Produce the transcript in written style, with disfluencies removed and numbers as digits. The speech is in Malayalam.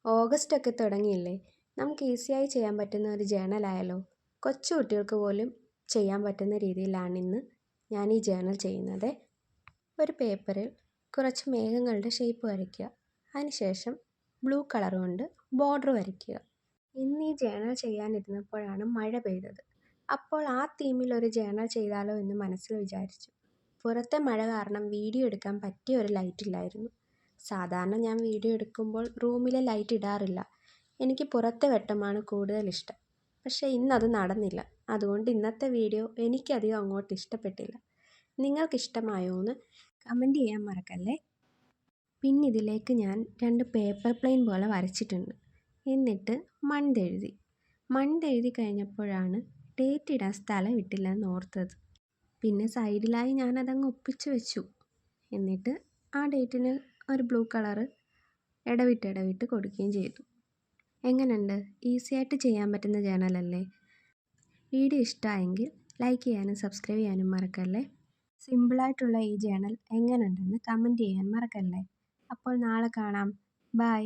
ഓഗസ്റ്റ് ഒക്കെ തുടങ്ങിയില്ലേ? നമുക്ക് ഈസിയായി ചെയ്യാൻ പറ്റുന്ന ഒരു ജേണൽ ആയാലോ? കൊച്ചു കുട്ടികൾക്ക് പോലും ചെയ്യാൻ പറ്റുന്ന രീതിയിലാണ് ഇന്ന് ഞാൻ ഈ ജേണൽ ചെയ്യുന്നത്. ഒരു പേപ്പറിൽ കുറച്ച് മേഘങ്ങളുടെ ഷേപ്പ് വരയ്ക്കുക. അതിനുശേഷം ബ്ലൂ കളർ കൊണ്ട് ബോർഡർ വരയ്ക്കുക. ഇന്ന് ഈ ജേണൽ ചെയ്യാനിരുന്നപ്പോഴാണ് മഴ പെയ്തത്. അപ്പോൾ ആ തീമിൽ ഒരു ജേണൽ ചെയ്താലോ എന്ന് മനസ്സിൽ വിചാരിച്ചു. പുറത്തെ മഴ കാരണം വീഡിയോ എടുക്കാൻ പറ്റിയ ഒരു ലൈറ്റ് ഇല്ലായിരുന്നു. സാധാരണ ഞാൻ വീഡിയോ എടുക്കുമ്പോൾ റൂമിലെ ലൈറ്റ് ഇടാറില്ല. എനിക്ക് പുറത്തെ വെട്ടമാണ് കൂടുതൽ ഇഷ്ടം. പക്ഷേ ഇന്നത് നടന്നില്ല. അതുകൊണ്ട് ഇന്നത്തെ വീഡിയോ എനിക്കധികം അങ്ങോട്ട് ഇഷ്ടപ്പെട്ടില്ല. നിങ്ങൾക്ക് ഇഷ്ടമായോ എന്ന് കമൻറ്റ് ചെയ്യാൻ മറക്കല്ലേ. പിന്നെ ഇതിലേക്ക് ഞാൻ 2 പേപ്പർ പ്ലെയിൻ പോലെ വരച്ചിട്ടുണ്ട്. എന്നിട്ട് മൺത് എഴുതി കഴിഞ്ഞപ്പോഴാണ് ഡേറ്റ് ഇടാൻ സ്ഥലം ഇട്ടില്ലെന്ന് ഓർത്തത്. പിന്നെ സൈഡിലായി ഞാനതങ്ങ് ഒപ്പിച്ച് വെച്ചു. എന്നിട്ട് ആ ഡേറ്റിന് ഒരു ബ്ലൂ കളറ് ഇടവിട്ട് കൊടുക്കുകയും ചെയ്തു. എങ്ങനെയുണ്ട്? ഈസിയായിട്ട് ചെയ്യാൻ പറ്റുന്ന ജേണലല്ലേ? വീഡിയോ ഇഷ്ടമായെങ്കിൽ ലൈക്ക് ചെയ്യാനും സബ്സ്ക്രൈബ് ചെയ്യാനും മറക്കല്ലേ. സിമ്പിളായിട്ടുള്ള ഈ ജേണൽ എങ്ങനെയുണ്ടെന്ന് കമൻറ്റ് ചെയ്യാൻ മറക്കല്ലേ. അപ്പോൾ നാളെ കാണാം. ബൈ.